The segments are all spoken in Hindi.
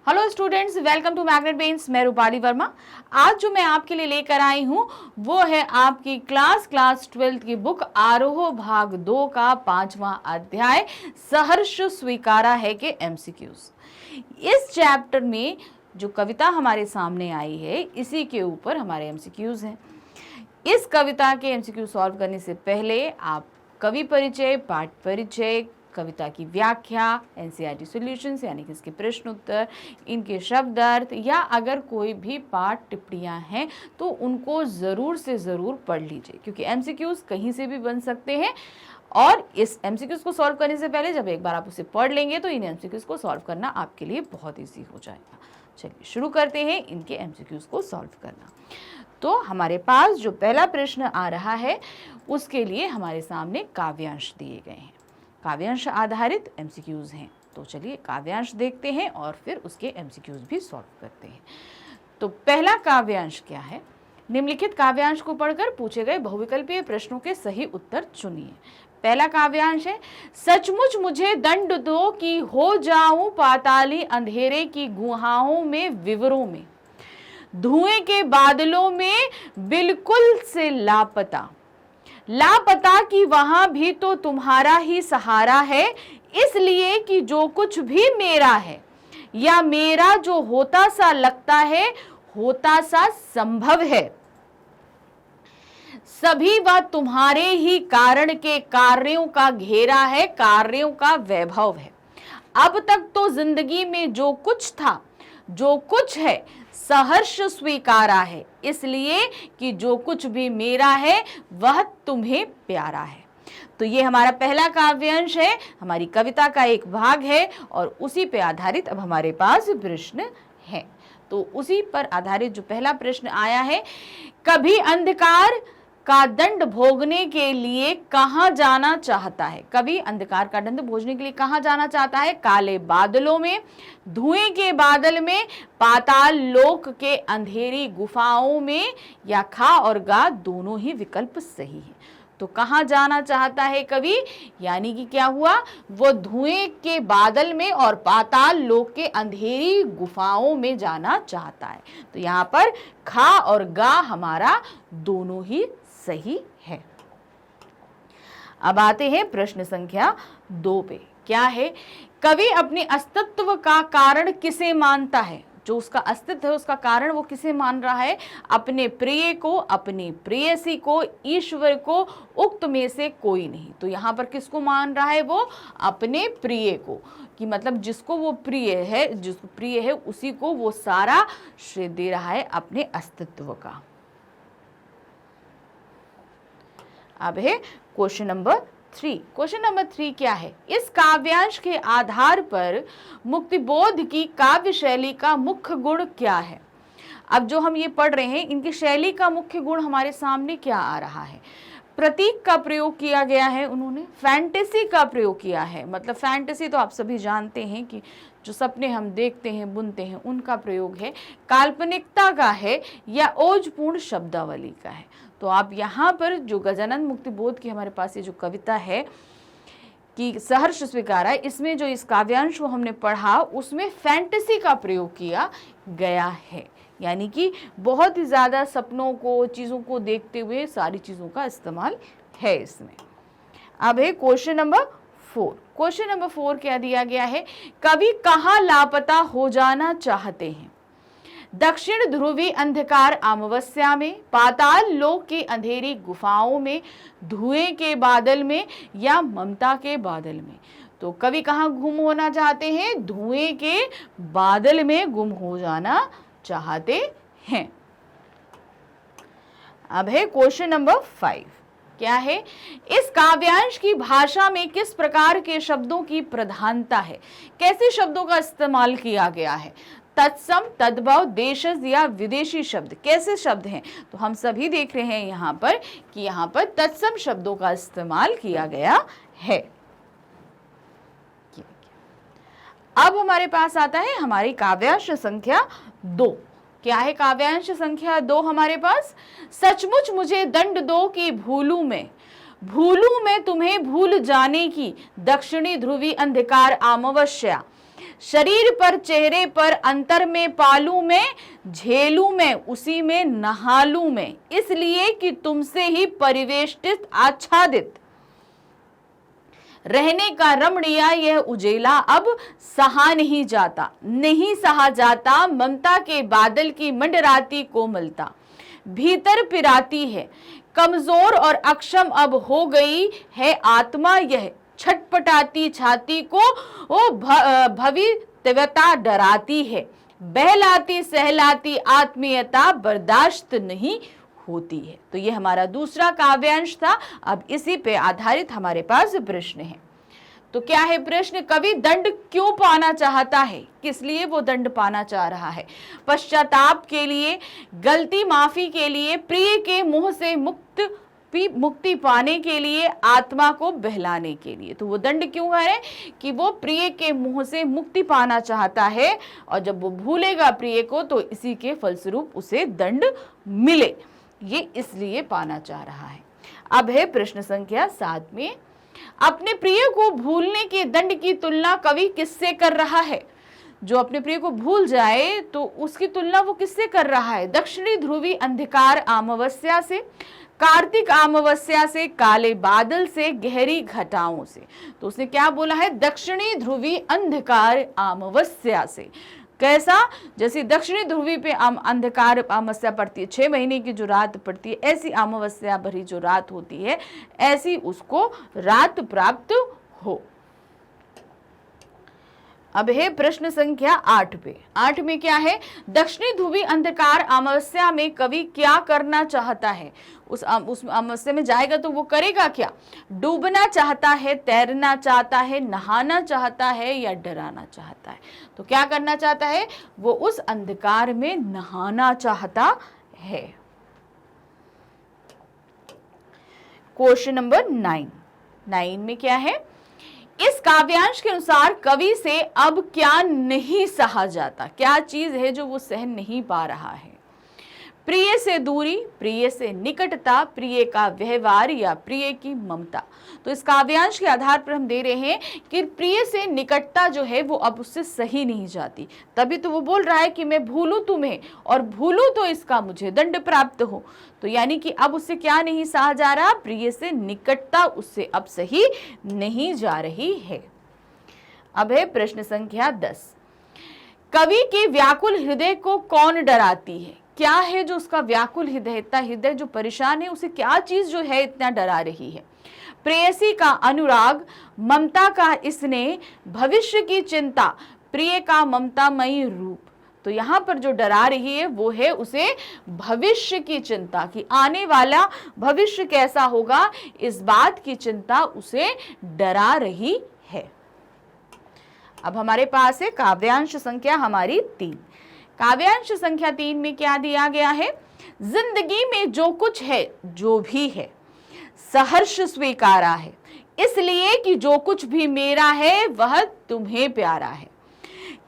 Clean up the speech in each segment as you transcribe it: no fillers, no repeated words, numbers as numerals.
Hello students, welcome to Magnet Brains. मैं रूपाली वर्मा। आज जो मैं आपके लिए लेकर आई हूँ वो है आपकी क्लास 12th की बुक आरोह भाग 2 का 5वां अध्याय सहर्ष स्वीकारा है के एमसीक्यूज। इस चैप्टर में जो कविता हमारे सामने आई है इसी के ऊपर हमारे एमसीक्यूज हैं। इस कविता के एमसीक्यू सॉल्व करने से पहले आप कवि परिचय, पाठ परिचय, कविता की व्याख्या, एनसीईआरटी सॉल्यूशंस यानी कि इसके प्रश्न उत्तर, इनके शब्द अर्थ या अगर कोई भी पाठ टिप्पणियां हैं तो उनको ज़रूर से ज़रूर पढ़ लीजिए, क्योंकि एमसीक्यूज कहीं से भी बन सकते हैं। और इस एमसीक्यूज को सॉल्व करने से पहले जब एक बार आप उसे पढ़ लेंगे तो इन एमसीक्यूज को सॉल्व करना आपके लिए बहुत ईजी हो जाएगा। चलिए शुरू करते हैं इनके एमसीक्यूज को सॉल्व करना। तो हमारे पास जो पहला प्रश्न आ रहा है उसके लिए हमारे सामने काव्यांश दिए गए हैं। काव्यांश आधारित एमसीक्यूज हैं। तो चलिए काव्यांश देखते हैं और फिर उसके एमसीक्यूज भी सॉल्व करते हैं। तो पहला काव्यांश क्या है? निम्नलिखित काव्यांश को पढ़कर पूछे गए बहुविकल्पीय प्रश्नों के सही उत्तर चुनिए। पहला काव्यांश है, सचमुच मुझे दंड दो कि हो जाऊं पाताली अंधेरे की गुहाओं में विवरों में, धुएं के बादलों में बिल्कुल से लापता, लापता कि वहां भी तो तुम्हारा ही सहारा है, इसलिए कि जो कुछ भी मेरा है या मेरा जो होता सा लगता है, होता सा संभव है, सभी वह तुम्हारे ही कारण के कार्यों का घेरा है, कार्यों का वैभव है। अब तक तो जिंदगी में जो कुछ था, जो कुछ है, सहर्ष स्वीकारा है, इसलिए कि जो कुछ भी मेरा है वह तुम्हें प्यारा है। तो ये हमारा पहला काव्यांश है, हमारी कविता का एक भाग है और उसी पे आधारित अब हमारे पास प्रश्न है। तो उसी पर आधारित जो पहला प्रश्न आया है, कभी अंधकार का दंड भोगने के लिए कहाँ जाना चाहता है? कभी अंधकार का दंड भोगने के लिए कहाँ जाना चाहता है? काले बादलों में, धुएं के बादल में, पाताल लोक के अंधेरी गुफाओं में, या खा और गा दोनों ही विकल्प सही है। तो कहाँ जाना चाहता है कवि? यानी कि क्या हुआ, वो धुएं के बादल में और पाताल लोक के अंधेरी गुफाओं में जाना चाहता है। तो यहाँ पर खा और गा हमारा दोनों ही सही है। अब आते हैं प्रश्न संख्या 2 पे। क्या है? कवि अपने अस्तित्व का कारण किसे मानता है? जो उसका अस्तित्व है उसका कारण वो किसे मान रहा है? अपने प्रिय को, अपनी प्रेयसी को, ईश्वर को, उक्त में से कोई नहीं। तो यहाँ पर किसको मान रहा है? वो अपने प्रिय को, कि मतलब जिसको वो प्रिय है, जिसको प्रिय है उसी को वो सारा श्रेय दे रहा है अपने अस्तित्व का। अब है क्वेश्चन नंबर 3। क्वेश्चन नंबर 3 क्या है? इस काव्यांश के आधार पर मुक्तिबोध की काव्य शैली का मुख्य गुण क्या है? अब जो हम ये पढ़ रहे हैं इनकी शैली का मुख्य गुण हमारे सामने क्या आ रहा है? प्रतीक का प्रयोग किया गया है, उन्होंने फैंटेसी का प्रयोग किया है। मतलब फैंटेसी तो आप सभी जानते हैं कि जो सपने हम देखते हैं, बुनते हैं, उनका प्रयोग है। काल्पनिकता का है या ओजपूर्ण शब्दावली का है। तो आप यहाँ पर जो गजानन मुक्तिबोध की हमारे पास ये जो कविता है कि सहर्ष स्वीकारा है, इसमें जो इस काव्यांश को हमने पढ़ा उसमें फैंटेसी का प्रयोग किया गया है। यानी कि बहुत ही ज़्यादा सपनों को, चीज़ों को देखते हुए सारी चीज़ों का इस्तेमाल है इसमें। अब है क्वेश्चन नंबर 4। क्वेश्चन नंबर 4 क्या दिया गया है? कवि कहाँ लापता हो जाना चाहते हैं? दक्षिण ध्रुवी अंधकार अमावस्या में, पाताल लोक की अंधेरी गुफाओं में, धुएं के बादल में, या ममता के बादल में। तो कवि कहाँ गुम होना चाहते हैं? धुएं के बादल में गुम हो जाना चाहते हैं। अब है क्वेश्चन नंबर 5। क्या है? इस काव्यांश की भाषा में किस प्रकार के शब्दों की प्रधानता है? कैसे शब्दों का इस्तेमाल किया गया है? तत्सम, तद्भव, देशज या विदेशी शब्द, कैसे शब्द हैं? तो हम सभी देख रहे हैं यहाँ पर कि यहाँ पर तत्सम शब्दों का इस्तेमाल किया गया है। अब हमारे पास आता है हमारी काव्यांश संख्या 2। क्या है काव्यांश संख्या 2 हमारे पास? सचमुच मुझे दंड दो कि भूलूं मैं तुम्हें भूल जाने की, दक्षिणी ध्रुवी अंधकार अमावस्या, शरीर पर चेहरे पर अंतर में पालू में, झेलू में उसी में नहालू में, इसलिए कि तुमसे ही परिवेष्टित आच्छादित रहने का रमणीय यह उजेला अब सहा नहीं जाता, नहीं सहा जाता। ममता के बादल की मंडराती कोमलता भीतर पिराती है, कमजोर और अक्षम अब हो गई है आत्मा यह, छटपटाती छाती को वो भवितव्यता डराती है, बहलाती सहलाती आत्मीयता बर्दाश्त नहीं होती है। तो ये हमारा दूसरा काव्यांश था। अब इसी पे आधारित हमारे पास प्रश्न है। तो क्या है प्रश्न? कवि दंड क्यों पाना चाहता है? किस लिए वो दंड पाना चाह रहा है? पश्चाताप के लिए, गलती माफी के लिए, प्रिय के मुंह से मुक्ति पाने के लिए, आत्मा को बहलाने के लिए। तो वो दंड क्यों है कि वो प्रिय के मुंह से मुक्ति पाना चाहता है, और जब वो भूलेगा प्रिय को तो इसी के फलस्वरूप उसे दंड मिले, ये इसलिए पाना चाह रहा है। अब है प्रश्न संख्या 7 में, अपने प्रिय को भूलने के दंड की तुलना कवि किससे कर रहा है? जो अपने प्रिय को भूल जाए तो उसकी तुलना वो किससे कर रहा है? दक्षिणी ध्रुवी अंधकार अमावस्या से, कार्तिक अमावस्या से, काले बादल से, गहरी घटाओं से। तो उसने क्या बोला है? दक्षिणी ध्रुवी अंधकार अमावस्या से। कैसा? जैसे दक्षिणी ध्रुवी पे अंधकार अमावस्या पड़ती है, 6 महीने की जो रात पड़ती है, ऐसी अमावस्या भरी जो रात होती है, ऐसी उसको रात प्राप्त हो। अब है प्रश्न संख्या 8 पे। 8 में क्या है? दक्षिणी ध्रुवी अंधकार अमावस्या में कवि क्या करना चाहता है? उस अमावस्या में जाएगा तो वो करेगा क्या? डूबना चाहता है, तैरना चाहता है, नहाना चाहता है या डराना चाहता है? तो क्या करना चाहता है? वो उस अंधकार में नहाना चाहता है। क्वेश्चन नंबर 9 में क्या है? इस काव्यांश के अनुसार कवि से अब क्या नहीं सहा जाता? क्या चीज है जो वो सहन नहीं पा रहा है? प्रिय से दूरी, प्रिय से निकटता, प्रिय का व्यवहार या प्रिय की ममता। तो इस काव्यांश के आधार पर हम दे रहे हैं कि प्रिय से निकटता जो है वो अब उससे सही नहीं जाती, तभी तो वो बोल रहा है कि मैं भूलूं तुम्हें और भूलूं तो इसका मुझे दंड प्राप्त हो। तो यानी कि अब उससे क्या नहीं सहा जा रहा? प्रिय से निकटता उससे अब सही नहीं जा रही है। अब है प्रश्न संख्या 10। कवि के व्याकुल हृदय को कौन डराती है? क्या है जो उसका व्याकुल हृदय जो परेशान है, उसे क्या चीज जो है इतना डरा रही है? प्रेयसी का अनुराग, ममता का स्नेह, भविष्य की चिंता, प्रिय का ममतामयी रूप। तो यहाँ पर जो डरा रही है वो है उसे भविष्य की चिंता, कि आने वाला भविष्य कैसा होगा, इस बात की चिंता उसे डरा रही है। अब हमारे पास है काव्यांश संख्या हमारी 3। काव्यांश संख्या 3 में क्या दिया गया है? जिंदगी में जो कुछ है, जो भी है, सहर्ष स्वीकारा है, इसलिए कि जो कुछ भी मेरा है वह तुम्हें प्यारा है।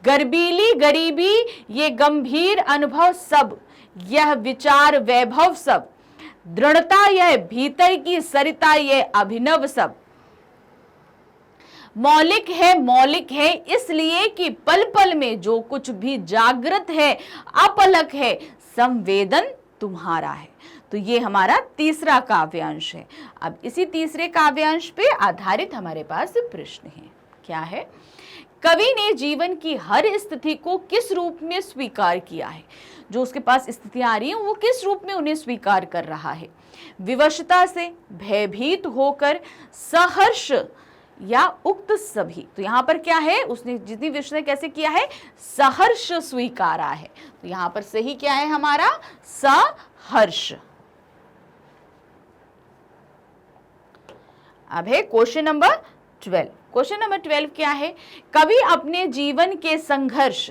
गर्बीली गरीबी ये गंभीर अनुभव सब, यह विचार वैभव सब, दृढ़ता यह भीतर की सरिता यह अभिनव सब, मौलिक है इसलिए कि पल पल में जो कुछ भी जागृत है, अपलक है, संवेदन तुम्हारा है। तो ये हमारा तीसरा काव्यांश है। अब इसी तीसरे काव्यांश पे आधारित हमारे पास प्रश्न है। क्या है? कवि ने जीवन की हर स्थिति को किस रूप में स्वीकार किया है? जो उसके पास स्थितियां आ रही हैं वो किस रूप में उन्हें स्वीकार कर रहा है? विवशता से, भयभीत होकर, सहर्ष या उक्त सभी। तो यहाँ पर क्या है? उसने जितनी विषय कैसे किया है? सहर्ष स्वीकारा है। तो यहाँ पर सही क्या है हमारा? सहर्ष। अब है क्वेश्चन नंबर 12। क्वेश्चन नंबर 12 क्या है? कवि अपने जीवन के संघर्ष,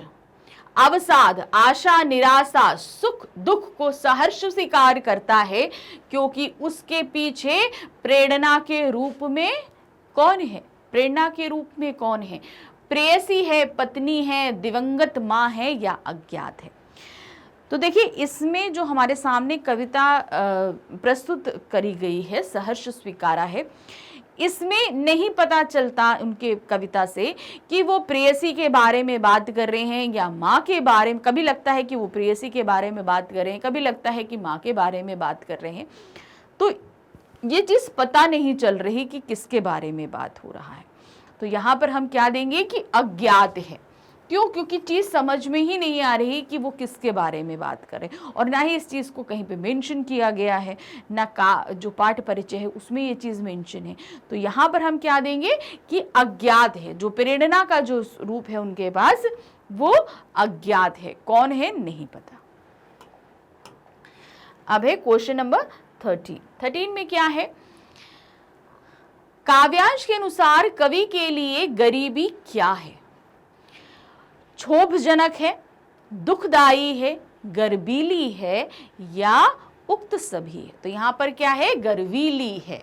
अवसाद, आशा, निराशा, सुख दुख को सहर्ष स्वीकार करता है, क्योंकि उसके पीछे प्रेरणा के रूप में कौन है? प्रेरणा के रूप में कौन है? प्रेयसी है, पत्नी है, दिवंगत माँ है या अज्ञात है? तो देखिए इसमें जो हमारे सामने कविता प्रस्तुत करी गई है, सहर्ष स्वीकारा है, इसमें नहीं पता चलता उनके कविता से कि वो प्रेयसी के बारे में बात कर रहे हैं या माँ के बारे में। कभी लगता है कि वो प्रेयसी के बारे में बात कर रहे हैं, कभी लगता है कि माँ के बारे में बात कर रहे हैं। तो ये चीज पता नहीं चल रही कि किसके बारे में बात हो रहा है। तो यहाँ पर हम क्या देंगे कि अज्ञात है। क्यों? क्योंकि चीज समझ में ही नहीं आ रही कि वो किसके बारे में बात करें, और ना ही इस चीज को कहीं पे मेंशन किया गया है, ना का जो पाठ परिचय है उसमें ये चीज मेंशन है। तो यहाँ पर हम क्या देंगे कि अज्ञात है। जो प्रेरणा का जो रूप है उनके पास वो अज्ञात है। कौन है नहीं पता। अब है क्वेश्चन नंबर 13 में क्या है? काव्यांश के अनुसार कवि के लिए गरीबी क्या है? क्षोभजनक है, दुखदाई है, गर्वीली है या उक्त सभी है? तो यहां पर क्या है? गर्वीली है।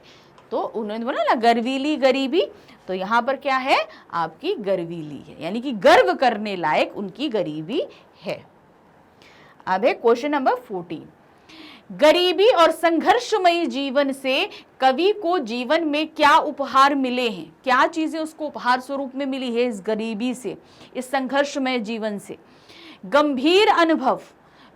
तो उन्होंने बोला ना गर्वीली गरीबी, तो यहां पर क्या है? आपकी गर्वीली है, यानी कि गर्व करने लायक उनकी गरीबी है। अब है क्वेश्चन नंबर 14। गरीबी और संघर्षमयी जीवन से कवि को जीवन में क्या उपहार मिले हैं? क्या चीजें उसको उपहार स्वरूप में मिली है इस गरीबी से, इस संघर्षमय जीवन से? गंभीर अनुभव,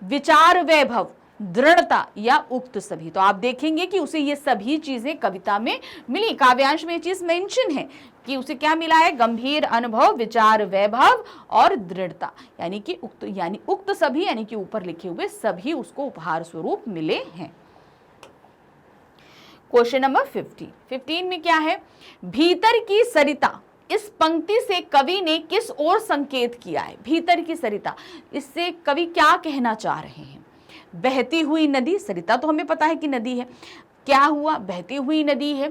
विचार वैभव, दृढ़ता या उक्त सभी। तो आप देखेंगे कि उसे ये सभी चीजें कविता में मिली। काव्यांश में ये चीज मेंशन है कि उसे क्या मिला है? गंभीर अनुभव, विचार वैभव और दृढ़ता, यानी कि उक्त सभी, यानी कि ऊपर लिखे हुए सभी उसको उपहार स्वरूप मिले हैं। क्वेश्चन नंबर 15 में क्या है? भीतर की सरिता, इस पंक्ति से कवि ने किस ओर संकेत किया है? भीतर की सरिता, इससे कवि क्या कहना चाह रहे हैं? बहती हुई नदी, सरिता तो हमें पता है कि नदी है, क्या हुआ? बहती हुई नदी है।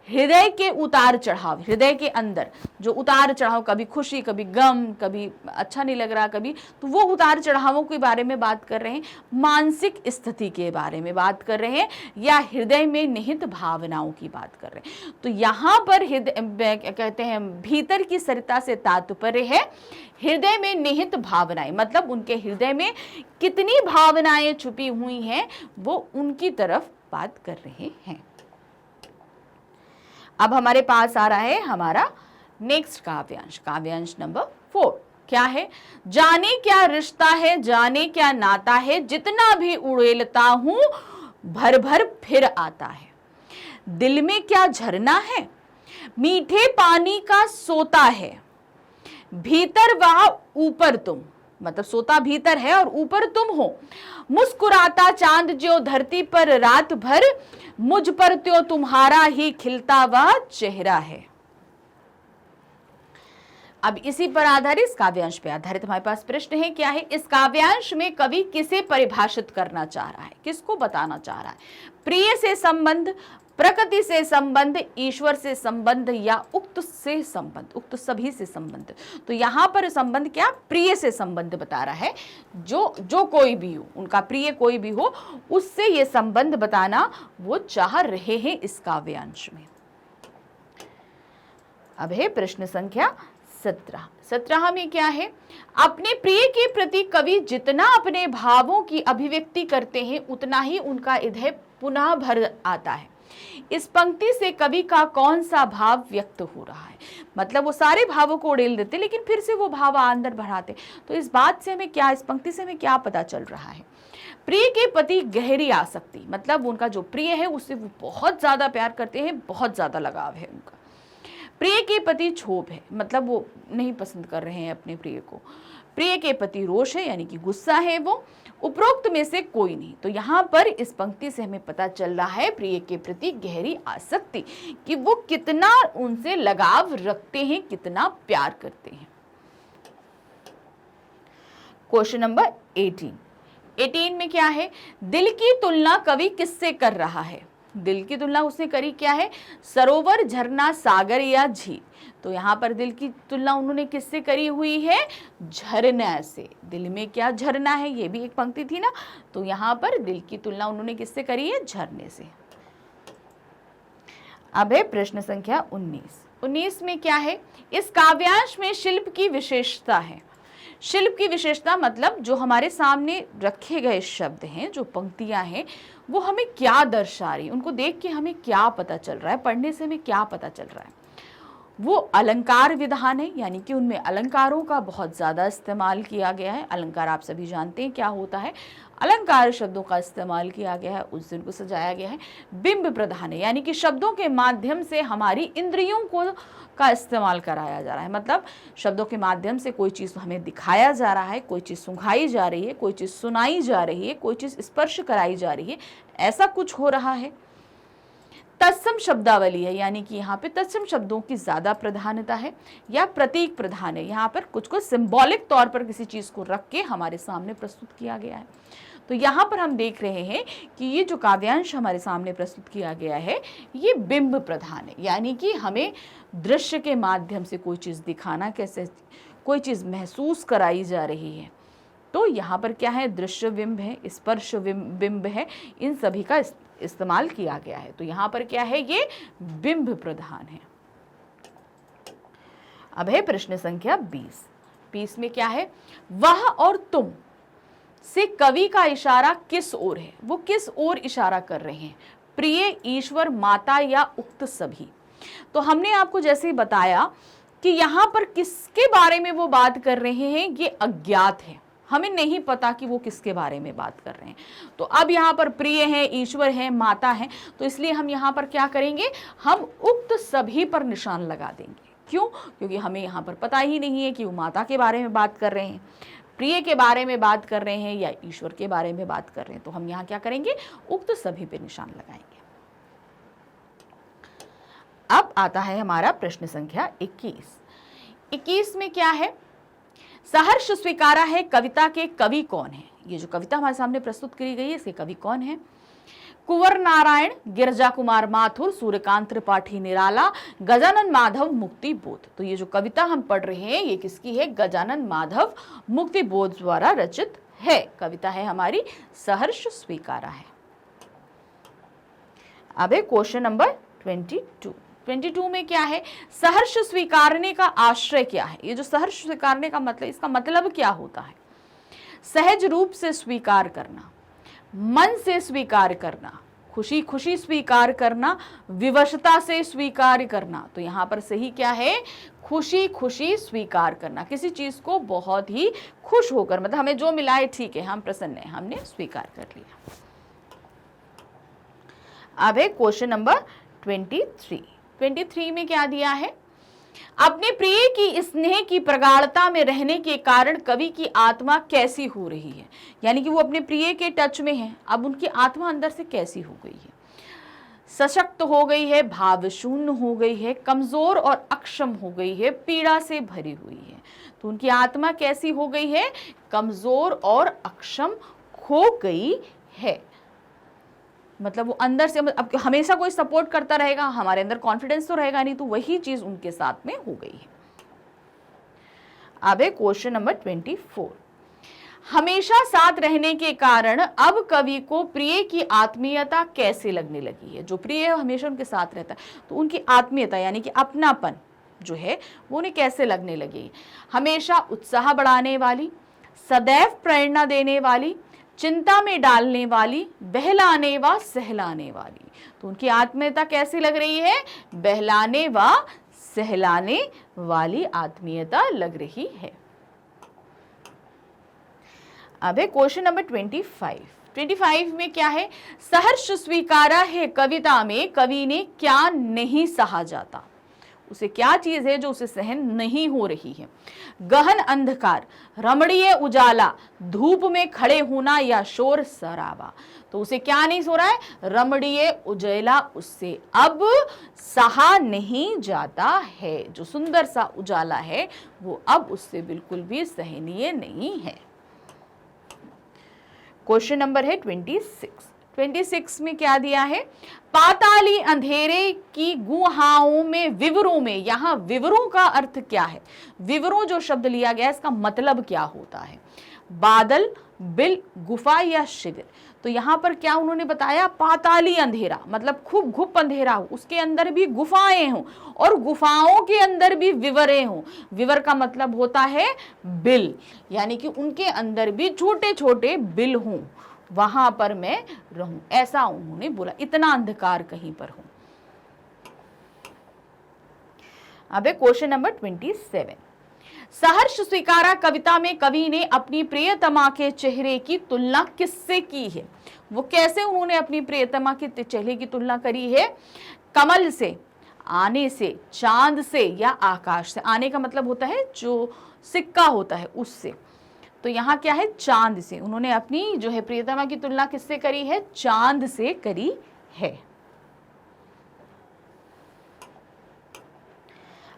हृदय के उतार चढ़ाव, हृदय के अंदर जो उतार चढ़ाव, कभी खुशी, कभी गम, कभी अच्छा नहीं लग रहा, कभी, तो वो उतार चढ़ावों के बारे में बात कर रहे हैं। मानसिक स्थिति के बारे में बात कर रहे हैं या हृदय में निहित भावनाओं की बात कर रहे हैं। तो यहाँ पर हृदय कहते हैं भीतर की सरिता से तात्पर्य है हृदय में निहित भावनाएं, मतलब उनके हृदय में कितनी भावनाएं छुपी हुई हैं वो उनकी तरफ बात कर रहे हैं। अब हमारे पास आ रहा है हमारा नेक्स्ट काव्यांश, काव्यांश नंबर 4। क्या है? जाने क्या रिश्ता है, जाने क्या नाता है, जितना भी उड़ेलता हूं भर भर फिर आता है। दिल में क्या झरना है, मीठे पानी का सोता है, भीतर वह ऊपर तुम, मतलब सोता भीतर है और ऊपर तुम हो। मुस्कुराता चांद जो धरती पर रात भर, मुझ पर त्यो तुम्हारा ही खिलता वह चेहरा है। अब इसी पर आधारित, इस काव्यांश पे आधारित हमारे पास प्रश्न है। क्या है? इस काव्यांश में कवि किसे परिभाषित करना चाह रहा है, किसको बताना चाह रहा है? प्रिय से संबंध, प्रकृति से संबंध, ईश्वर से संबंध या उक्त से संबंध, उक्त सभी से संबंध। तो यहाँ पर संबंध क्या? प्रिय से संबंध बता रहा है। जो कोई भी हो, उनका प्रिय कोई भी हो, उससे ये संबंध बताना वो चाह रहे हैं इस काव्यांश में। अब है प्रश्न संख्या 17 में क्या है? अपने प्रिय के प्रति कवि जितना अपने भावों की अभिव्यक्ति करते हैं उतना ही उनका हृदय पुनः भर आता है। इस पंक्ति से कवि का कौन सा भाव व्यक्त हो रहा है? मतलब वो सारे भावों को उड़ेल देते लेकिन फिर से वो भाव अंदर बढ़ाते। तो इस बात से हमें क्या, इस पंक्ति से हमें क्या पता चल रहा है? प्रिय के प्रति गहरी आसक्ति, मतलब उनका जो प्रिय है उससे वो बहुत ज्यादा प्यार करते हैं, बहुत ज्यादा लगाव है उनका। प्रिय के प्रति क्षोभ है, मतलब वो नहीं पसंद कर रहे हैं अपने प्रिय को। प्रिय के प्रति रोष है, यानी कि गुस्सा है वो। उपरोक्त में से कोई नहीं। तो यहाँ पर इस पंक्ति से हमें पता चल रहा है प्रिय के प्रति गहरी आसक्ति, कि वो कितना उनसे लगाव रखते हैं, कितना प्यार करते हैं। क्वेश्चन नंबर 18 में क्या है? दिल की तुलना कवि किससे कर रहा है? दिल की तुलना उसने करी क्या है? सरोवर, झरना, सागर या झील। तो यहाँ पर दिल की तुलना उन्होंने किससे करी हुई है? झरना से। दिल में क्या झरना है, ये भी एक पंक्ति थी ना। तो यहाँ पर दिल की तुलना उन्होंने किससे करी है? झरने से। अब है प्रश्न संख्या 19 में क्या है? इस काव्यांश में शिल्प की विशेषता है। शिल्प की विशेषता मतलब जो हमारे सामने रखे गए शब्द हैं, जो पंक्तियां हैं, वो हमें क्या दर्शा रही, उनको देख के हमें क्या पता चल रहा है, पढ़ने से हमें क्या पता चल रहा है। वो अलंकार विधान है, यानी कि उनमें अलंकारों का बहुत ज़्यादा इस्तेमाल किया गया है। अलंकार आप सभी जानते हैं क्या होता है, अलंकार शब्दों का इस्तेमाल किया गया है, उस दिन को सजाया गया है। बिंब प्रधान है, यानी कि शब्दों के माध्यम से हमारी इंद्रियों को का इस्तेमाल कराया जा रहा है, मतलब शब्दों के माध्यम से कोई चीज़ हमें दिखाया जा रहा है, कोई चीज़ सुंघाई जा रही है, कोई चीज़ सुनाई जा रही है, कोई चीज़ स्पर्श कराई जा रही है, ऐसा कुछ हो रहा है। तत्सम शब्दावली है, यानी कि यहाँ पे तत्सम शब्दों की ज़्यादा प्रधानता है या प्रतीक प्रधान है। यहाँ पर कुछ को सिंबॉलिक तौर पर किसी चीज़ को रख के हमारे सामने प्रस्तुत किया गया है। तो यहाँ पर हम देख रहे हैं कि ये जो काव्यांश हमारे सामने प्रस्तुत किया गया है ये बिंब प्रधान है, यानी कि हमें दृश्य के माध्यम से कोई चीज़ दिखाना, कैसे कोई चीज़ महसूस कराई जा रही है। तो यहाँ पर क्या है, दृश्य बिंब है, स्पर्श बिंब है, इन सभी का इस्तेमाल किया गया है। तो यहाँ पर क्या है, ये बिंब प्रधान है। अब है प्रश्न संख्या 20 में क्या है, वह और तुम से कवि का इशारा किस ओर है, वो किस ओर इशारा कर रहे हैं, प्रिय, ईश्वर, माता या उक्त सभी। तो हमने आपको जैसे ही बताया कि यहाँ पर किसके बारे में वो बात कर रहे हैं, ये अज्ञात है, हमें नहीं पता कि वो किसके बारे में बात कर रहे हैं। तो अब यहाँ पर प्रिय है, ईश्वर है, माता है, तो इसलिए हम यहाँ पर क्या करेंगे, हम उक्त सभी पर निशान लगा देंगे। क्यों? क्योंकि हमें यहाँ पर पता ही नहीं है कि वो माता के बारे में बात कर रहे हैं, प्रिय के बारे में बात कर रहे हैं या ईश्वर के बारे में बात कर रहे हैं। तो हम यहाँ क्या करेंगे, उक्त सभी पे निशान लगाएंगे। अब आता है हमारा प्रश्न संख्या 21 में क्या है, सहर्ष स्वीकारा है कविता के कवि कौन है। ये जो कविता हमारे सामने प्रस्तुत करी गई है इसके कवि कौन है, कुंवर नारायण, गिरजा कुमार माथुर, सूर्यकांत त्रिपाठी निराला, गजानन माधव मुक्ति बोध। तो ये जो कविता हम पढ़ रहे हैं ये किसकी है, गजानन माधव मुक्ति बोध द्वारा रचित है। कविता है हमारी सहर्ष स्वीकारा है। अब है क्वेश्चन नंबर 22 में क्या है, सहर्ष स्वीकारने का आश्रय क्या है। ये जो सहर्ष स्वीकारने का मतलब, इसका मतलब क्या होता है, सहज रूप से स्वीकार करना, मन से स्वीकार करना, खुशी खुशी स्वीकार करना, विवशता से स्वीकार करना। तो यहाँ पर सही क्या है, खुशी खुशी स्वीकार करना, किसी चीज को बहुत ही खुश होकर, मतलब हमें जो मिला है ठीक है, हम प्रसन्न हैं, हमने स्वीकार कर लिया। अब है क्वेश्चन नंबर 23 में क्या दिया है, अपने प्रिय की स्नेह की प्रगाढ़ता में रहने के कारण कवि की आत्मा कैसी हो रही है। यानी कि वो अपने प्रिय के टच में है, अब उनकी आत्मा अंदर से कैसी हो गई है, सशक्त हो गई है, भाव शून्य हो गई है, कमजोर और अक्षम हो गई है, पीड़ा से भरी हुई है। तो उनकी आत्मा कैसी हो गई है, कमजोर और अक्षम हो गई है। मतलब वो अंदर से, अब हमेशा कोई सपोर्ट करता रहेगा, हमारे अंदर कॉन्फिडेंस तो रहेगा नहीं, तो वही चीज उनके साथ में हो गई है। अब है क्वेश्चन नंबर 24, हमेशा साथ रहने के कारण अब कवि को प्रिय की आत्मीयता कैसे लगने लगी है। जो प्रिय हमेशा उनके साथ रहता है तो उनकी आत्मीयता यानी कि अपनापन जो है वो उन्हें कैसे लगने लगी, हमेशा उत्साह बढ़ाने वाली, सदैव प्रेरणा देने वाली, चिंता में डालने वाली, बहलाने व सहलाने वाली। तो उनकी आत्मीयता कैसी लग रही है, बहलाने व सहलाने वाली आत्मीयता लग रही है। अब है क्वेश्चन नंबर 25 में क्या है, सहर्ष स्वीकारा है कविता में कवि ने क्या नहीं सहा जाता। उसे क्या चीज है जो उसे सहन नहीं हो रही है, गहन अंधकार, रमणीय उजाला, धूप में खड़े होना या शोर शराबा। तो उसे क्या नहीं हो रहा है, रमणीय उजाला उससे अब सहा नहीं जाता है। जो सुंदर सा उजाला है वो अब उससे बिल्कुल भी सहनीय नहीं है। क्वेश्चन नंबर है 26 में क्या दिया है, पाताली अंधेरे की गुहाओं में विवरों में। यहां विवरों का अर्थ क्या है, विवरों जो शब्द लिया गया है इसका मतलब क्या होता है, बादल, बिल गुफा या शिविर। तो यहाँ पर क्या उन्होंने बताया, पाताली अंधेरा मतलब खूब घुप अंधेरा हो, उसके अंदर भी गुफाएं हों और गुफाओं के अंदर भी विवरें हों। विवर का मतलब होता है बिल, यानी कि उनके अंदर भी छोटे छोटे बिल हों, वहां पर मैं रहूं, ऐसा उन्होंने बोला, इतना अंधकार कहीं पर हो। अब क्वेश्चन नंबर 27, सहर्ष स्वीकारा कविता में कवि ने अपनी प्रियतमा के चेहरे की तुलना किससे की है? वो कैसे उन्होंने अपनी प्रियतमा के चेहरे की तुलना करी है? कमल से, आने से, चांद से या आकाश से। आने का मतलब होता है जो सिक्का होता है उससे, तो यहाँ क्या है, चांद से। उन्होंने अपनी जो है प्रियतमा की तुलना किससे करी है? चांद से करी है।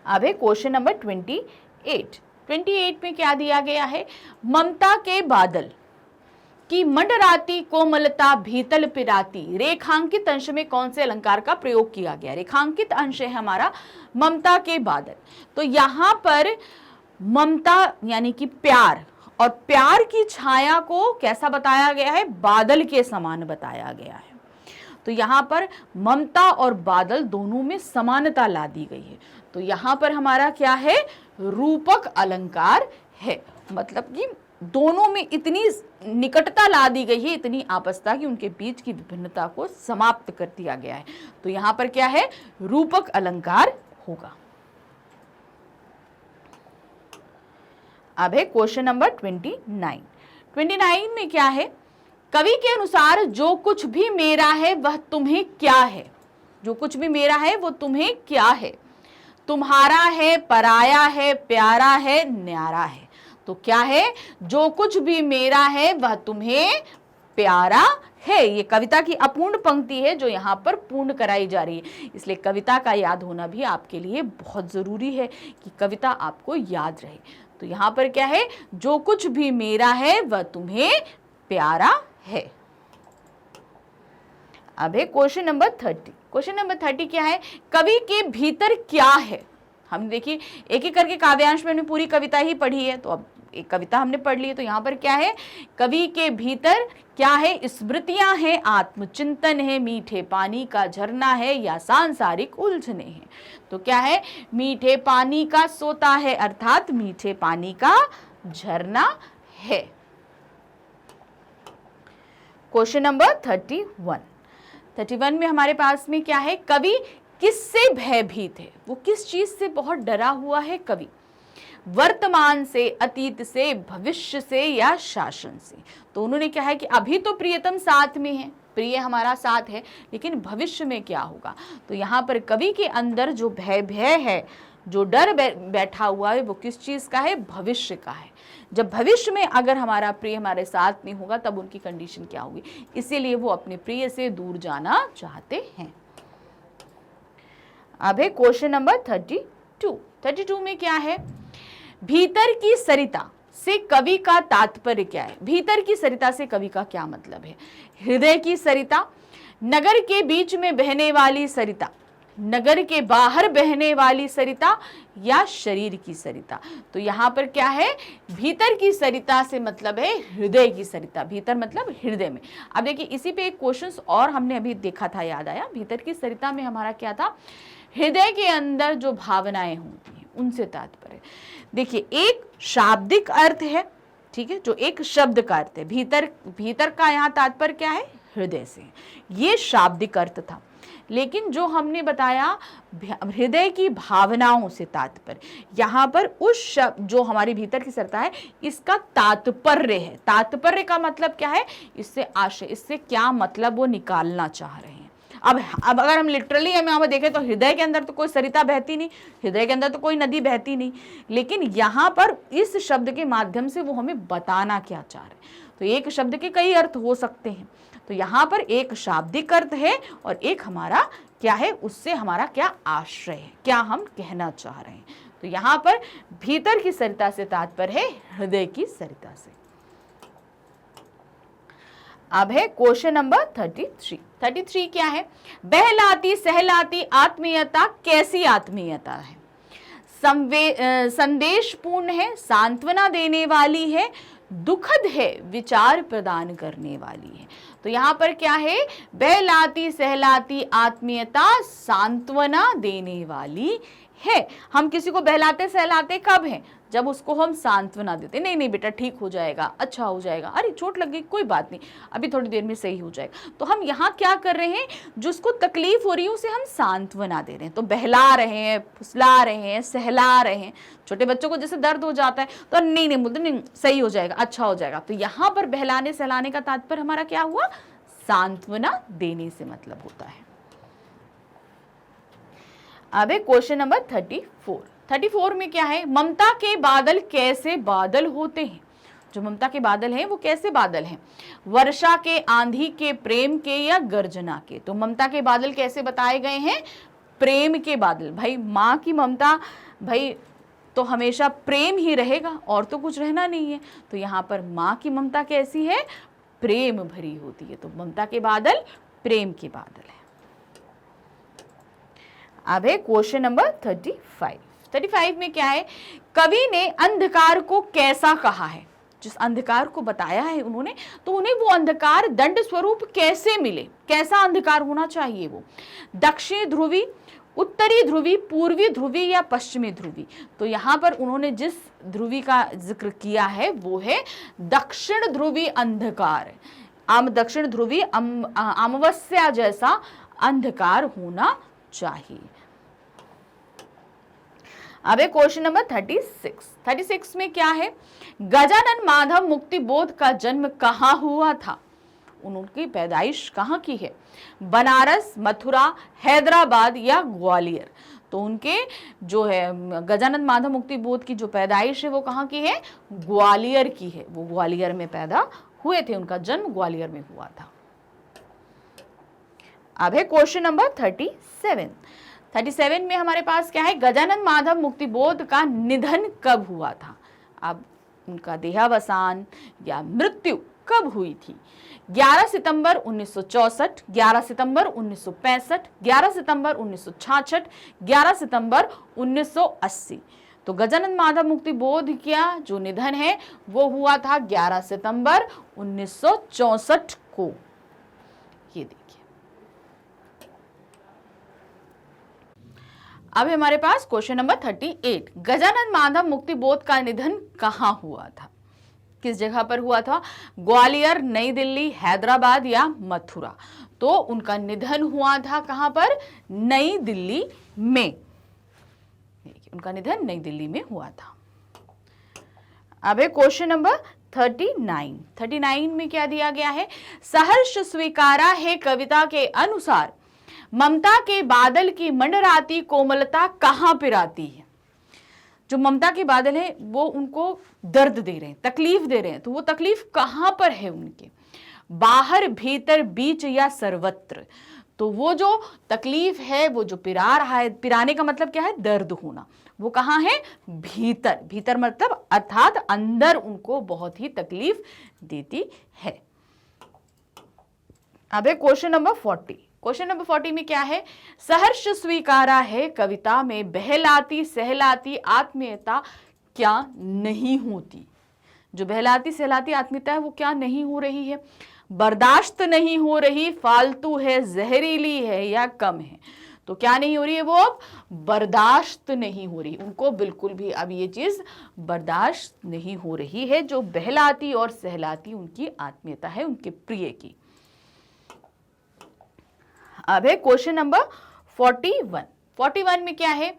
अब है क्वेश्चन नंबर 28 में क्या दिया गया है? ममता के बादल की मंडराती कोमलता भीतल पिराती, रेखांकित अंश में कौन से अलंकार का प्रयोग किया गया? रेखांकित अंश है हमारा ममता के बादल। तो यहां पर ममता यानी कि प्यार, और प्यार की छाया को कैसा बताया गया है? बादल के समान बताया गया है। तो यहाँ पर ममता और बादल दोनों में समानता ला दी गई है। तो यहाँ पर हमारा क्या है? रूपक अलंकार है, मतलब कि दोनों में इतनी निकटता ला दी गई है, इतनी आपसता कि उनके बीच की विभिन्नता को समाप्त कर दिया गया है। तो यहाँ पर क्या है? रूपक अलंकार होगा। अब है क्वेश्चन नंबर 29 में क्या है? कवि के अनुसार जो कुछ भी मेरा है वह तुम्हें क्या है? जो कुछ भी मेरा है वो तुम्हें क्या है? तुम्हारा है, पराया है, प्यारा है, न्यारा है। तो क्या है? जो कुछ भी मेरा है वह तुम्हें प्यारा है। ये कविता की अपूर्ण पंक्ति है जो यहाँ पर पूर्ण कराई जा रही है, इसलिए कविता का याद होना भी आपके लिए बहुत जरूरी है कि कविता आपको याद रहे। तो यहाँ पर क्या है? जो कुछ भी मेरा है वह तुम्हें प्यारा है। अब है क्वेश्चन नंबर 30 क्या है? कवि के भीतर क्या है? हम देखिए एक एक करके काव्यांश में हमने पूरी कविता ही पढ़ी है, तो अब एक कविता हमने पढ़ ली है। तो यहाँ पर क्या है? कवि के भीतर क्या है? स्मृतियां हैं, आत्मचिंतन है, मीठे पानी का झरना है या सांसारिक उलझने हैं। तो क्या है? मीठे पानी का सोता है, अर्थात मीठे पानी का झरना है। क्वेश्चन नंबर 31 में हमारे पास में क्या है? कवि किससे भयभीत है? वो किस चीज से बहुत डरा हुआ है कवि? वर्तमान से, अतीत से, भविष्य से या शासन से? तो उन्होंने क्या है कि अभी तो प्रियतम साथ में है, प्रिय हमारा साथ है, लेकिन भविष्य में क्या होगा? तो यहाँ पर कवि के अंदर जो भय है, जो डर बैठा हुआ है, वो किस चीज का है? भविष्य का है। जब भविष्य में अगर हमारा प्रिय हमारे साथ नहीं होगा तब उनकी कंडीशन क्या होगी? इसीलिए वो अपने प्रिय से दूर जाना चाहते हैं। अब है क्वेश्चन नंबर 32 में क्या है? भीतर की सरिता से कवि का तात्पर्य क्या है? भीतर की सरिता से कवि का क्या मतलब है? हृदय की सरिता, नगर के बीच में बहने वाली सरिता, नगर के बाहर बहने वाली सरिता या शरीर की सरिता? तो यहाँ पर क्या है? भीतर की सरिता से मतलब है हृदय की सरिता। भीतर मतलब हृदय में। अब देखिए इसी पे एक क्वेश्चन और हमने अभी देखा था, याद आया। भीतर की सरिता में हमारा क्या था? हृदय के अंदर जो भावनाएं होती हैं उनसे तात्पर्य। देखिए एक शाब्दिक अर्थ है, ठीक है, जो एक शब्द का अर्थ है। भीतर का यहाँ तात्पर्य क्या है? हृदय से। ये शाब्दिक अर्थ था। लेकिन जो हमने बताया हृदय की भावनाओं से तात्पर्य, यहाँ पर उस शब्द जो हमारे भीतर की सरिता है इसका तात्पर्य है। तात्पर्य का मतलब क्या है? इससे आशय, इससे क्या मतलब वो निकालना चाह रहे हैं। अब अगर हम लिटरली हम यहाँ पर देखें तो हृदय के अंदर तो कोई सरिता बहती नहीं, हृदय के अंदर तो कोई नदी बहती नहीं, लेकिन यहाँ पर इस शब्द के माध्यम से वो हमें बताना क्या चाह रहे हैं। तो एक शब्द के कई अर्थ हो सकते हैं, तो यहाँ पर एक शाब्दिक अर्थ है और एक हमारा क्या है? उससे हमारा क्या आश्रय है, क्या हम कहना चाह रहे हैं। तो यहाँ पर भीतर की सरिता से तात्पर्य है हृदय की सरिता से। अब है क्वेश्चन नंबर 33 क्या है? बहलाती सहलाती आत्मीयता कैसी आत्मीयता है? संदेश पूर्ण है, सांत्वना देने वाली है, दुखद है, विचार प्रदान करने वाली है। तो यहाँ पर क्या है, बहलाती सहलाती आत्मीयता सांत्वना देने वाली है। हम किसी को बहलाते सहलाते कब हैं, जब उसको हम सांत्वना देते, नहीं नहीं बेटा ठीक हो जाएगा, अच्छा हो जाएगा, अरे चोट लग गई कोई बात नहीं, अभी थोड़ी देर में सही हो जाएगा। तो हम यहाँ क्या कर रहे हैं, जिसको तकलीफ हो रही है उसे हम सांत्वना दे रहे हैं। तो बहला रहे हैं, फुसला रहे हैं, सहला रहे हैं। छोटे बच्चों को जैसे दर्द हो जाता है तो नहीं नहीं बोलते, नहीं सही हो जाएगा, अच्छा हो जाएगा। तो यहाँ पर बहलाने सहलाने का तात्पर्य हमारा क्या हुआ, सांत्वना देने से मतलब होता है। अब है क्वेश्चन नंबर 34 में क्या है, ममता के बादल कैसे बादल होते हैं। जो ममता के बादल हैं वो कैसे बादल हैं, वर्षा के, आंधी के, प्रेम के या गर्जना के। तो ममता के बादल कैसे बताए गए हैं, प्रेम के बादल। भाई माँ की ममता भाई तो हमेशा प्रेम ही रहेगा और तो कुछ रहना नहीं है। तो यहाँ पर माँ की ममता कैसी है, प्रेम भरी होती है। तो ममता के बादल प्रेम के बादल है। अब है क्वेश्चन नंबर 35 में क्या है, कवि ने अंधकार को कैसा कहा है। जिस अंधकार को बताया है उन्होंने, तो उन्हें वो अंधकार दंड स्वरूप कैसे मिले, कैसा अंधकार होना चाहिए वो, दक्षिणी ध्रुवी, उत्तरी ध्रुवी, पूर्वी ध्रुवी या पश्चिमी ध्रुवी। तो यहाँ पर उन्होंने जिस ध्रुवी का जिक्र किया है वो है दक्षिण ध्रुवी अंधकार। दक्षिण ध्रुवी अमावस्या जैसा अंधकार होना चाहिए। अब है क्वेश्चन नंबर 36 में क्या है, गजानन माधव मुक्ति बोध का जन्म कहाँ हुआ था। उनकी पैदाइश कहाँ की है, बनारस, मथुरा, हैदराबाद या ग्वालियर। तो उनके जो है गजानन माधव मुक्ति बोध की जो पैदाइश है वो कहाँ की है, ग्वालियर की है। वो ग्वालियर में पैदा हुए थे, उनका जन्म ग्वालियर में हुआ था। अब है क्वेश्चन नंबर 37 में हमारे पास क्या है, गजानन माधव मुक्ति बोध का निधन कब हुआ था। अब उनका देहावसान या मृत्यु कब हुई थी, 11 सितंबर 1964, 11 सितंबर 1965, 11 सितंबर 1966, 11 सितंबर 1980। तो गजानन माधव मुक्ति बोध का जो निधन है वो हुआ था 11 सितंबर 1964 को। ये देखिए, अब हमारे पास क्वेश्चन नंबर 38, गजानन माधव मुक्ति बोध का निधन कहाँ हुआ था, किस जगह पर हुआ था, ग्वालियर, नई दिल्ली, हैदराबाद या मथुरा। तो उनका निधन हुआ था कहाँ पर, नई दिल्ली में। उनका निधन नई दिल्ली में हुआ था। अब है क्वेश्चन नंबर 39 में क्या दिया गया है, सहर्ष स्वीकारा है कविता के अनुसार ममता के बादल की मंडराती कोमलता कहाँ पिराती है। जो ममता के बादल है वो उनको दर्द दे रहे हैं, तकलीफ दे रहे हैं। तो वो तकलीफ कहाँ पर है उनके, बाहर, भीतर, बीच या सर्वत्र। तो वो जो तकलीफ है, वो जो पिरा रहा है, पिराने का मतलब क्या है, दर्द होना, वो कहाँ है, भीतर। भीतर मतलब अर्थात अंदर उनको बहुत ही तकलीफ देती है। अब है क्वेश्चन नंबर 40। क्वेश्चन नंबर 40 में क्या है, सहर्ष स्वीकारा है कविता में बहलाती सहलाती आत्मीयता क्या नहीं होती। जो बहलाती सहलाती आत्मीयता है वो क्या नहीं हो रही है, बर्दाश्त नहीं हो रही, फालतू है, जहरीली है या कम है। तो क्या नहीं हो रही है, वो अब बर्दाश्त नहीं हो रही, उनको बिल्कुल भी अब ये चीज बर्दाश्त नहीं हो रही है, जो बहलाती और सहलाती उनकी आत्मीयता है उनके प्रिय की। अब है क्वेश्चन नंबर 41 में क्या है,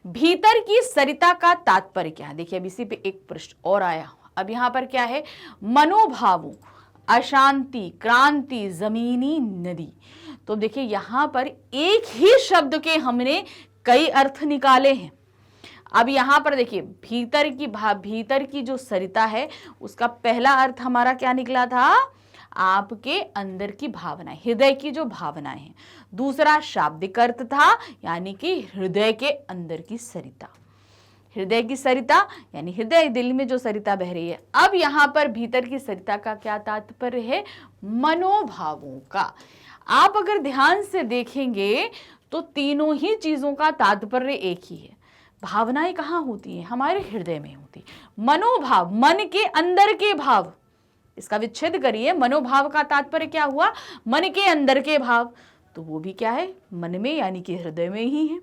भीतर की सरिता का तात्पर्य क्या है। देखिए अब इसी पे एक प्रश्न और आया। अब यहाँ पर क्या है, मनोभावों, अशांति, क्रांति, जमीनी नदी। तो देखिए यहाँ पर एक ही शब्द के हमने कई अर्थ निकाले हैं। अब यहाँ पर देखिए भीतर की जो सरिता है उसका पहला अर्थ हमारा क्या निकला था, आपके अंदर की भावनाएं, हृदय की जो भावनाएं हैं। दूसरा शाब्दिक अर्थ था, यानी कि हृदय के अंदर की सरिता, हृदय की सरिता यानी हृदय दिल में जो सरिता बह रही है। अब यहाँ पर भीतर की सरिता का क्या तात्पर्य है, मनोभावों का। आप अगर ध्यान से देखेंगे तो तीनों ही चीजों का तात्पर्य एक ही है। भावनाएं कहाँ होती हैं? हमारे हृदय में होती है। मनोभाव, मन के अंदर के भाव, इसका विच्छेद करिए। मनोभाव का तात्पर्य क्या हुआ? मन के अंदर के भाव, तो वो भी क्या है? मन में, यानी कि हृदय में ही है।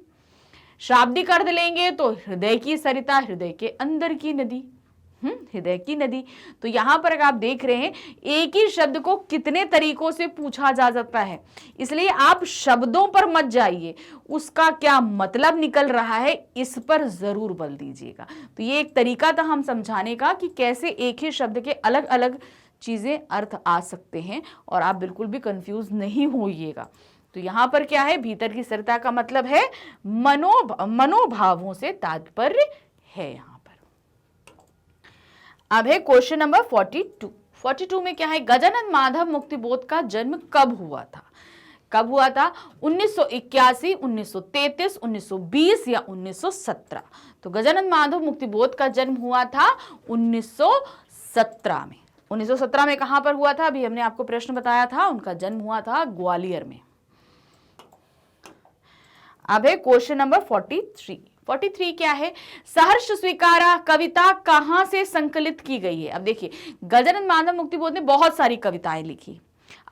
शाब्दिक अर्थ लेंगे तो हृदय की सरिता, हृदय के अंदर की नदी, हृदय की नदी। तो यहां पर अगर आप देख रहे हैं, एक ही शब्द को कितने तरीकों से पूछा जा सकता है, इसलिए आप शब्दों पर मत जाइए, उसका क्या मतलब निकल रहा है इस पर जरूर बल दीजिएगा। तो ये एक तरीका था हम समझाने का कि कैसे एक ही शब्द के अलग अलग चीजें अर्थ आ सकते हैं, और आप बिल्कुल भी कंफ्यूज नहीं होइएगा। तो यहां पर क्या है? भीतर की सरिता का मतलब है मनोभावों से तात्पर्य है यहां पर। अब है क्वेश्चन नंबर 42। 42 में क्या है? गजानन माधव मुक्तिबोध का जन्म कब हुआ था? कब हुआ था? 1981, 1933, 1920 या 1917? तो गजानन माधव मुक्तिबोध का जन्म हुआ था 1917 में। 1917 में कहां पर हुआ था? अभी हमने आपको प्रश्न बताया था, उनका जन्म हुआ था ग्वालियर में। अब है क्वेश्चन नंबर 43। 43 क्या है? सहर्ष स्वीकारा कविता कहां से संकलित की गई है? अब देखिए, गजानन माधव मुक्तिबोध ने बहुत सारी कविताएं लिखी।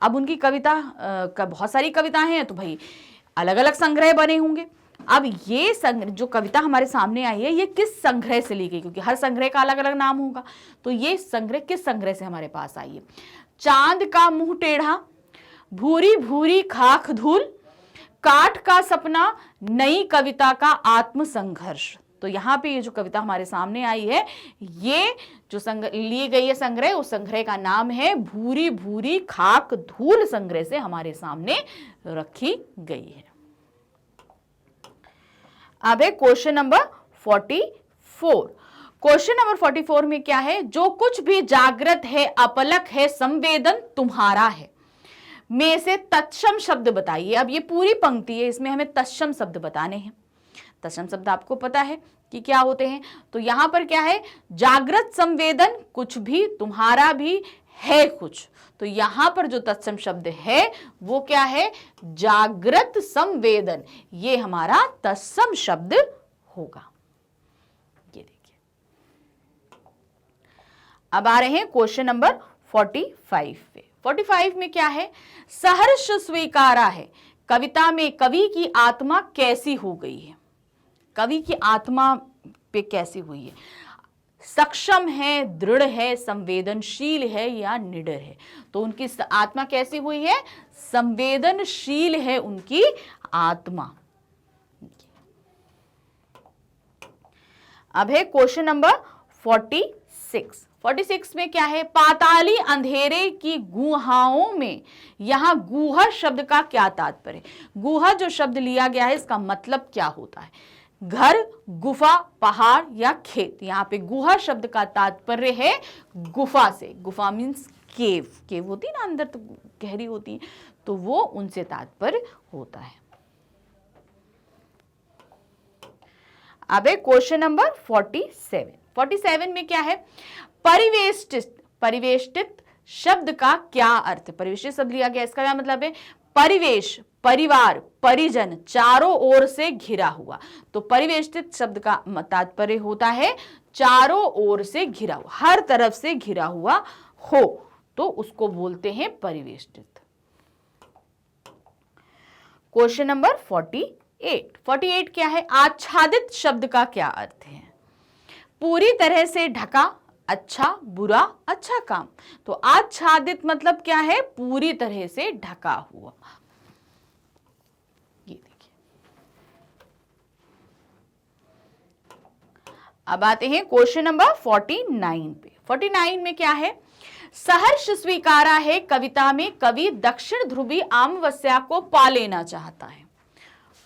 अब उनकी कविता बहुत सारी कविताएं हैं, तो भाई अलग अलग संग्रह बने होंगे। अब ये संग्रह, जो कविता हमारे सामने आई है, ये किस संग्रह से ली गई? क्योंकि हर संग्रह का अलग अलग नाम होगा। तो ये संग्रह किस संग्रह से हमारे पास आई है? चांद का मुंह टेढ़ा, भूरी भूरी खाक धूल, काट का सपना, नई कविता का आत्मसंघर्ष। तो यहाँ पे ये जो कविता हमारे सामने आई है, ये जो ली गई है संग्रह, उस संग्रह का नाम है भूरी भूरी खाक धूल। संग्रह से हमारे सामने रखी गई है। अब है क्वेश्चन नंबर 44। क्वेश्चन नंबर 44 में क्या है? जो कुछ भी जागृत है, अपलक है, संवेदन तुम्हारा है, में से तत्सम शब्द बताइए। अब ये पूरी पंक्ति है, इसमें हमें तत्सम शब्द बताने हैं। तत्सम शब्द आपको पता है कि क्या होते हैं। तो यहां पर क्या है? जागृत, संवेदन, कुछ भी, तुम्हारा भी, है कुछ। तो यहां पर जो तत्सम शब्द है वो क्या है? जागृत संवेदन, ये हमारा तत्सम शब्द होगा। ये देखिए, अब आ रहे हैं क्वेश्चन नंबर 45 पे। 45 में क्या है? सहर्ष स्वीकारा है कविता में कवि की आत्मा कैसी हो गई है? कवि की आत्मा पे कैसी हुई है? सक्षम है, दृढ़ है, संवेदनशील है या निडर है? तो उनकी आत्मा कैसी हुई है? संवेदनशील है उनकी आत्मा। अब है क्वेश्चन नंबर 46। 46 में क्या है? पाताली अंधेरे की गुहाओं में, यहां गुहा शब्द का क्या तात्पर्य? गुहा जो शब्द लिया गया है, इसका मतलब क्या होता है? घर, गुफा, पहाड़ या खेत? यहाँ पे गुहा शब्द का तात्पर्य है गुफा से। गुफा मीन्स केव। केव होती है ना, अंदर तो गहरी होती है, तो वो उनसे तात्पर्य होता है। अब है क्वेश्चन नंबर 47। 47 में क्या है? परिवेष्टित। परिवेष्टित शब्द का क्या अर्थ है? परिवेष्टित शब्द लिया गया, इसका क्या मतलब है? परिवेश, परिवार, परिजन, चारों ओर से घिरा हुआ। तो परिवेष्टित शब्द का तात्पर्य होता है चारों ओर से घिरा हुआ, हर तरफ से घिरा हुआ हो, तो उसको बोलते हैं परिवेष्टित। Question number 48। 48 क्या है? आच्छादित शब्द का क्या अर्थ है? पूरी तरह से ढका, अच्छा, बुरा, अच्छा काम। तो आच्छादित मतलब क्या है? पूरी तरह से ढका हुआ। ये देखिए, अब आते हैं क्वेश्चन नंबर 49 पे। 49 में क्या है? सहर्ष स्वीकारा है कविता में कवि दक्षिण ध्रुवी अमावस्या को पा लेना चाहता है।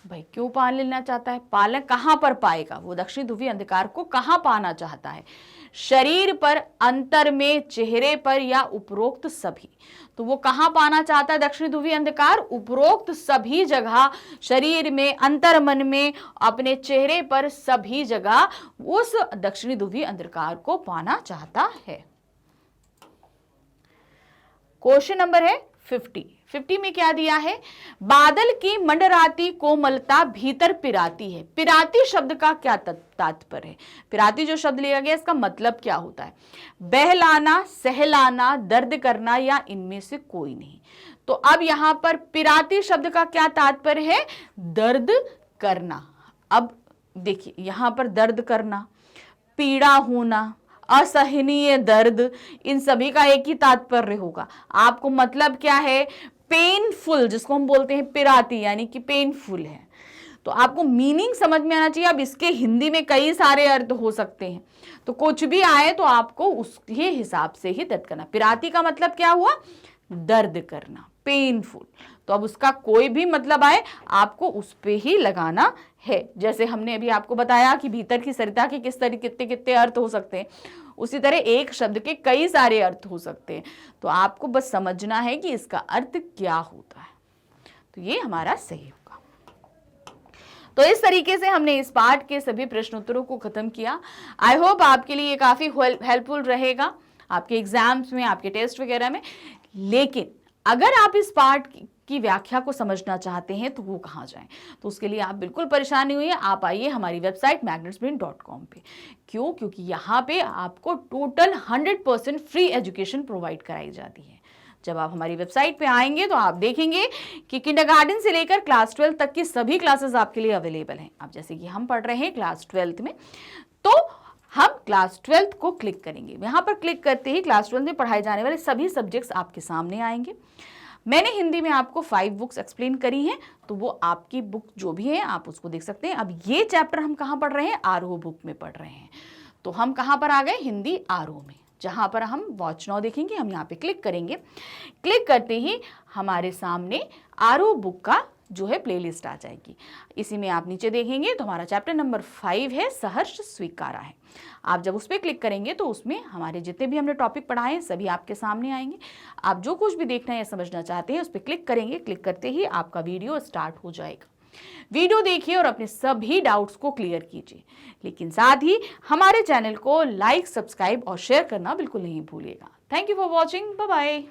भाई क्यों पा लेना चाहता है? पालन कहां पर पाएगा? वो दक्षिण ध्रुवी अंधकार को कहां पाना चाहता है? शरीर पर, अंतर में, चेहरे पर या उपरोक्त सभी? तो वो कहां पाना चाहता है दक्षिण ध्रुवी अंधकार? उपरोक्त सभी जगह, शरीर में, अंतर मन में, अपने चेहरे पर, सभी जगह उस दक्षिणी ध्रुवी अंधकार को पाना चाहता है। क्वेश्चन नंबर है 50 में क्या दिया है? बादल की मंडराती कोमलता भीतर पिराती है। पिराती शब्द का क्या तात्पर्य है? पिराती जो शब्द लिया गया इसका मतलब क्या होता है? बहलाना, सहलाना, दर्द करना या इनमें से कोई नहीं। तो अब यहां पर पिराती शब्द का क्या तात्पर्य है? दर्द करना। अब देखिए यहां पर दर्द करना, पीड़ा होना, असहनीय दर्द, इन सभी का एक ही तात्पर्य होगा। आपको मतलब क्या है? पेनफुल, जिसको हम बोलते हैं पिराती, यानी कि पेनफुल है। तो आपको मीनिंग समझ में आना चाहिए। अब इसके हिंदी में कई सारे अर्थ हो सकते हैं, तो कुछ भी आए तो आपको उसके हिसाब से ही दर्द करना। पिराती का मतलब क्या हुआ? दर्द करना, पेनफुल। तो अब उसका कोई भी मतलब आए आपको उस पे ही लगाना है। जैसे हमने अभी आपको बताया कि भीतर की सरिता के किस तरह कितने कितने अर्थ हो सकते हैं, उसी तरह एक शब्द के कई सारे अर्थ हो सकते हैं। तो आपको बस समझना है कि इसका अर्थ क्या होता है, तो ये हमारा सही होगा। तो इस तरीके से हमने इस पाठ के सभी प्रश्नोत्तरों को खत्म किया। आई होप आपके लिए ये काफी हेल्पफुल रहेगा आपके एग्जाम्स में, आपके टेस्ट वगैरह में। लेकिन अगर आप इस पाठ की व्याख्या को समझना चाहते हैं तो वो कहाँ जाएं? तो उसके लिए आप बिल्कुल परेशान नहीं हुई, आप आइए हमारी वेबसाइट magnetsbrain.com पे। क्यों? क्योंकि यहाँ पे आपको टोटल 100% फ्री एजुकेशन प्रोवाइड कराई जाती है। जब आप हमारी वेबसाइट पे आएंगे तो आप देखेंगे कि किंडरगार्टन से लेकर क्लास 12 तक की सभी क्लासेस आपके लिए अवेलेबल हैं। अब जैसे कि हम पढ़ रहे हैं क्लास 12 में, तो हम क्लास 12 को क्लिक करेंगे। यहाँ पर क्लिक करते ही क्लास 12 में पढ़ाए जाने वाले सभी सब्जेक्ट्स आपके सामने आएंगे। मैंने हिंदी में आपको 5 बुक्स एक्सप्लेन करी हैं, तो वो आपकी बुक जो भी है आप उसको देख सकते हैं। अब ये चैप्टर हम कहाँ पढ़ रहे हैं? आरोह बुक में पढ़ रहे हैं। तो हम कहाँ पर आ गए? हिंदी आरोह में, जहाँ पर हम वॉच नाउ देखेंगे। हम यहाँ पे क्लिक करेंगे। क्लिक करते ही हमारे सामने आरोह बुक का जो है प्लेलिस्ट आ जाएगी। इसी में आप नीचे देखेंगे तो हमारा चैप्टर नंबर 5 है, सहर्ष स्वीकारा है। आप जब उस पर क्लिक करेंगे तो उसमें हमारे जितने भी हमने टॉपिक पढ़ाए हैं सभी आपके सामने आएंगे। आप जो कुछ भी देखना या समझना चाहते हैं उस पर क्लिक करेंगे। क्लिक करते ही आपका वीडियो स्टार्ट हो जाएगा। वीडियो देखिए और अपने सभी डाउट्स को क्लियर कीजिए। लेकिन साथ ही हमारे चैनल को लाइक, सब्सक्राइब और शेयर करना बिल्कुल नहीं भूलिएगा। Thank you for watching. Bye bye.